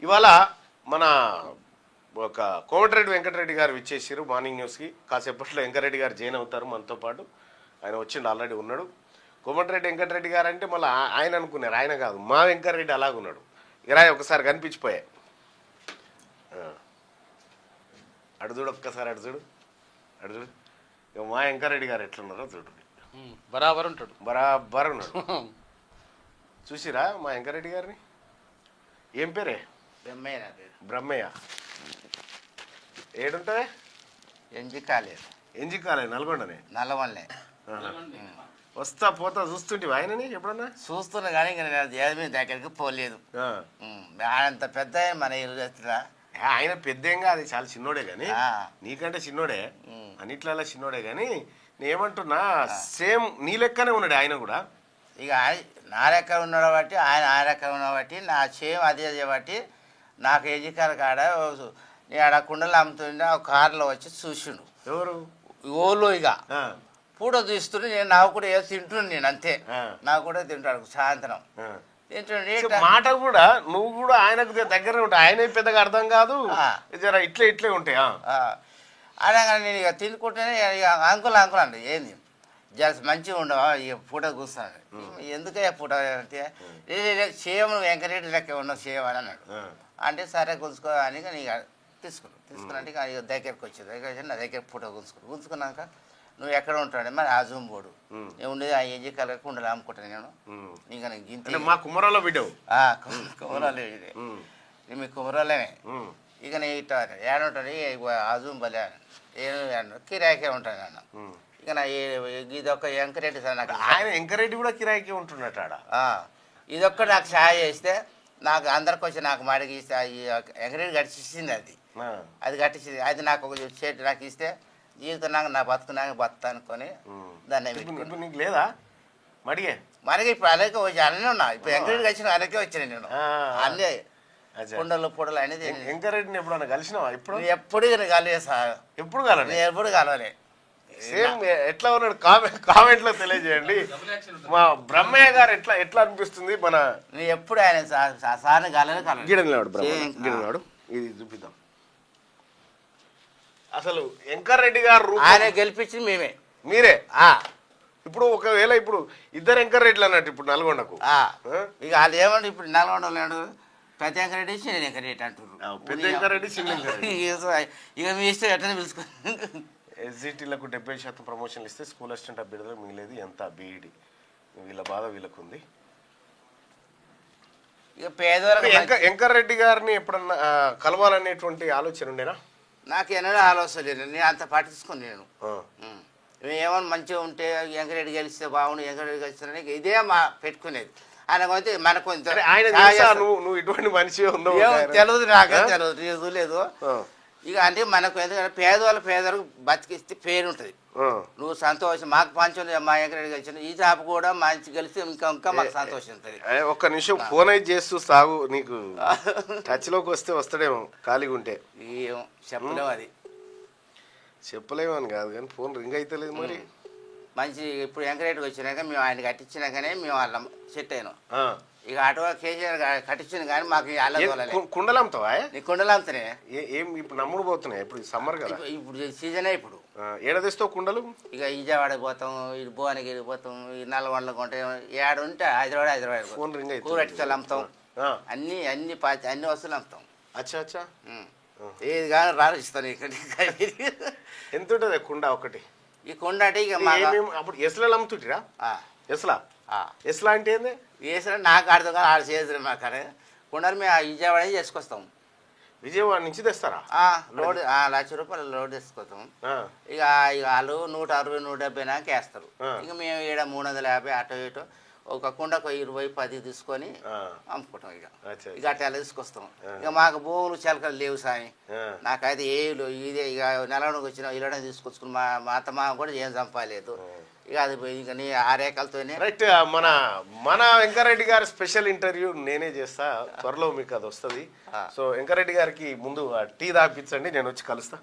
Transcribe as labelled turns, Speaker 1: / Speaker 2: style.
Speaker 1: ఇవాళ మన ఒక కోమటిరెడ్డి వెంకటరెడ్డి గారు విచ్చేసారు మార్నింగ్ న్యూస్కి. కాసేపట్లో వెంకటరెడ్డి గారు జాయిన్ అవుతారు మనతో పాటు. ఆయన వచ్చిండు, ఆల్రెడీ ఉన్నాడు. కోమటిరెడ్డి వెంకటరెడ్డి గారు అంటే మళ్ళీ ఆయన అనుకున్నారు, ఆయన కాదు, మా వెంకటరెడ్డి అలాగున్నాడు. ఇరాయి ఒకసారి కనిపించిపోయా. అడు చూడు, ఒక్కసారి అడు చూడు, అడు చూడు. ఇక మా వెంకటరెడ్డి గారు ఎట్లున్నారో చూడు.
Speaker 2: బరాబర్ ఉంటాడు,
Speaker 1: బరాబర్ ఉన్నాడు. చూసిరా మా వెంకటరెడ్డి గారిని? ఏం పేరే?
Speaker 3: బ్రహ్మయ్య.
Speaker 1: బ్రహ్మయ్య. ఏడుంటుంది?
Speaker 3: ఎంజి కాలేదు.
Speaker 1: ఎంజి కాలేదు, నల్గొండనే.
Speaker 3: నల్లవల్లే.
Speaker 1: వస్తా పోతా చూస్తుంటివి ఆయనని ఎప్పుడన్నా?
Speaker 3: చూస్తున్నా కానీ ఇంకా నేను దేవి దగ్గరికి పోలేదు. అంత పెద్ద మన ఇల్లు ఎత్తురా.
Speaker 1: ఆయన పెద్ద ఏం కాదు, చాలా చిన్నోడే కానీ, నీకంటే చిన్నోడే, అన్నిట్లలో చిన్నోడే కానీ నేనేమంటున్నా, సేమ్ నీ లెక్కనే ఉన్నాడు ఆయన కూడా.
Speaker 3: ఇక నా లెక్క ఉన్నాడు బట్టి ఆయన ఆ లెక్క ఉన్నాడు బట్టి నా సేమ్ అదే బట్టి నాకు ఎజికాల కాడ నేను ఆడ కుండలు అమ్ముతుండే ఒక కారులో వచ్చి చూసిండు.
Speaker 1: ఎవరు?
Speaker 3: ఓళ్ళు ఇక పూట తీస్తుంటే నేను నాకు కూడా ఏదో తింటున్నాను, నేను అంతే. నాకు కూడా తింటాడు సాయంత్రం తింటుండే.
Speaker 1: మాట కూడా నువ్వు కూడా ఆయనకు దగ్గర ఉంటాయి, ఆయన పెద్దగా అర్థం కాదు, జర ఇట్లే ఉంటాయి
Speaker 3: అనగా నేను ఇక తినుకుంటేనే ఇక అంకుల్ అండి ఏంది జర మంచిగా ఉండవా ఇక పూట కూర్చున్నాడు. ఎందుకే పూట అంటే సేమ్ వెంకటరెడ్డి లెక్క ఉన్నావు సేమ్ అని అన్నాడు. అంటే సరే గుంజుకో అని ఇక తీసుకున్నట్టు ఇక దగ్గరికి వచ్చి నా దగ్గర పూట గుంజుకున్నాక నువ్వు ఎక్కడ ఉంటాడు మరి ఆజూమ్ బోర్డు నేను ఉండేది ఆ ఏజీ కలర్ కుండలు అమ్ముకుంటాను నేను. ఇంకా నేను గింత
Speaker 1: మా కుమరాలో బిడ్డవు.
Speaker 3: కుమరాలు మీ కుమరాలేనే. ఇక నేను ఇట్లా ఏడుంటాడు ఆజూమ్ బలే ఏడు కిరాయికే ఉంటాను అన్న. ఇక నా ఇది ఒక్క వెంకరెడ్డి సార్ నాకు.
Speaker 1: ఆయన వెంకరెడ్డి కూడా కిరాయికే ఉంటున్నట్టు ఆడ.
Speaker 3: ఇదొక్క నాకు సాయ చేస్తే నాకు అందరికి వచ్చి నాకు మాడికి ఇస్తే వెంకరెడ్డి కట్టించింది అది కట్టించింది. అది నాకు ఒక చేతి నాకు ఇస్తే జీవితం నాకు నా బతుకున్నాక బతుతా అనుకొని దాన్ని
Speaker 1: నీకు లేదా మడిగే?
Speaker 3: మనకి ఇప్పుడు అలాగే వచ్చి అన్నీ ఉన్నా. ఇప్పుడు వెంకరెడ్డి వచ్చిన అలాగే వచ్చాను నేను. అన్నీ కుండలు పొడలు అనేది.
Speaker 1: వెంకరెడ్డిని ఎప్పుడన్నా కలిసినావా?
Speaker 3: ఎప్పుడు కలవే సార్.
Speaker 1: ఎప్పుడు కలవలే?
Speaker 3: ఎప్పుడు కలవలే.
Speaker 1: సేమ్ ఎట్లా ఉన్నాడు కామెంట్ లో తెలియజేయండి. మా బ్రహ్మయ్య గారు ఎట్లా అనిపిస్తుంది? మన
Speaker 3: ఎప్పుడు ఆయన సార్ని కలవే కలవే.
Speaker 1: గిడనాడు ఇది చూపిద్దాం. అసలు వెంకరెడ్డి గారు
Speaker 3: ఆయన గెలిపించింది మేమే,
Speaker 1: మీరే. ఇప్పుడు ఒకవేళ ఇప్పుడు ఇద్దరు వెంకరెడ్డిలు అన్నట్టు ఇప్పుడు నల్గొండకు
Speaker 3: ఇక వాళ్ళు ఏమంటే ఇప్పుడు నల్గొండ పెద్ద వెంకరెడ్డి చిన్న వెంకరెడ్డి అంటున్నారు.
Speaker 1: పెద్ద వెంకరెడ్డి చిన్న వెంకరెడ్డి.
Speaker 3: ఇక మీ ఇష్టం ఎట్లా పిలుచుకోండి.
Speaker 1: ఎస్జిటీలకు 70% ప్రమోషన్లు ఇస్తే స్కూల్ అసిస్టెంట్ అభ్యర్థులకు మిగిలేదు ఎంత బీఈడి. వీళ్ళ బాధ వీళ్ళకుంది.
Speaker 3: ఇక పేదవాళ్ళకి
Speaker 1: వెంకరెడ్డి గారిని ఎప్పుడన్నా కలవాలనేటువంటి ఆలోచన ఉండేనా?
Speaker 3: నాకు ఎన్నడూ ఆలోచన లేదు. నేను అంత పట్టించుకుని నేను ఏమన్నా మంచిగా ఉంటే వెంకరెడ్డి గెలిస్తే బాగుండు, వెంకరెడ్డి గెలిస్తే ఇదే మా పెట్టుకునేది. ఆయన కొంచెం మనకు
Speaker 1: నువ్వు ఇటువంటి మనిషి
Speaker 3: తెలియదు, నాకే తెలియదు లేదు. ఇక అంటే మనకు ఎందుకంటే పేదలకు బతికిస్తే పేరు ఉంటుంది. నువ్వు సంతోషం మాకు పంచం మా వెంకరెడ్డి గెలిచిన ఈ జాబ్ కూడా మంచి గెలిస్తే ఇంకా మాకు సంతోషం ఉంటుంది.
Speaker 1: ఒక్క నిమిషం ఫోన్ అయితే చేస్తూ సాగు, నీకు టచ్ లోకి వస్తాడేమో ఖాళీగా ఉంటే.
Speaker 3: ఏమో చెప్పలేము, అది
Speaker 1: చెప్పలేము అని కాదు కానీ ఫోన్ రింగ్ అయితే లేదు మరి.
Speaker 3: మంచి ఇప్పుడు వెంకరెడ్డికి వచ్చినాక మేము ఆయన కట్టించినాకనే మేము వాళ్ళ సెట్ అయినాం. ఇక అటు కేసీఆర్ కట్టించింది కానీ మాకు
Speaker 1: కుండలు అమ్ముతావా?
Speaker 3: నీ కుండలు అమ్ముతానే.
Speaker 1: ఏం ఇప్పుడు నమ్ముడు పోతున్నాయి? ఇప్పుడు సమ్మర్ కదా,
Speaker 3: ఇప్పుడు సీజనే. ఇప్పుడు
Speaker 1: ఏడ తెస్తావు కుండలు?
Speaker 3: ఇక విజయవాడకి పోతాం, ఇటు భువనగిరికి పోతాం, ఈ నల్లగొండలకు కొంటే ఏడు ఉంటే హైదరాబాద్
Speaker 1: ఫోన్ రింగ్ అయితే
Speaker 3: కూరటికలు అమ్ముతాం, అన్ని వస్తువులు అమ్ముతాం.
Speaker 1: అచ్చా
Speaker 3: ఏది కానీ రాసిస్తాను. ఇక్కడ
Speaker 1: ఎంత ఉంటుంది కుండ ఒకటి?
Speaker 3: ఈ కుండ అంటే ఇక
Speaker 1: అప్పుడు ఎస్లా అమ్ముతుంటిరా? ఎస్లా అంటే ఏంది?
Speaker 3: వేసిన నాకు అర్థం కాదు, ఆడ చేసిన మాకు కుండలు మేము విజయవాడ చేసుకొస్తాం.
Speaker 1: విజయవాడ నుంచి తెస్తారా?
Speaker 3: లోడ్ ₹1,00,000 లోడ్ తీసుకొస్తాం. ఇక వాళ్ళు 160, 170 నాక వేస్తారు. ఇక మేము ఈడ 350 అటో ఇటో ఒక కుండకు 20-10 తీసుకొని అమ్ముకుంటాం. ఇక అట్లా తీసుకొస్తాం. ఇక మాకు భూములు చిలకలు లేవు సాయి. నాకైతే ఏలు ఇదే ఇక నెలలోకి వచ్చిన ఇళ్ళనే తీసుకొచ్చుకుని మా అత్తమ్మ కూడా ఏం చంపలేదు. ఇక అది ఇక నీ ఆ రేఖలతోనే.
Speaker 1: రైట్. మన వెంకరెడ్డి గారి స్పెషల్ ఇంటర్వ్యూ నేనే చేస్తా త్వరలో, మీకు అది వస్తుంది. సో వెంకరెడ్డి గారికి ముందు టీ తాపించండి, నేను వచ్చి కలుస్తా.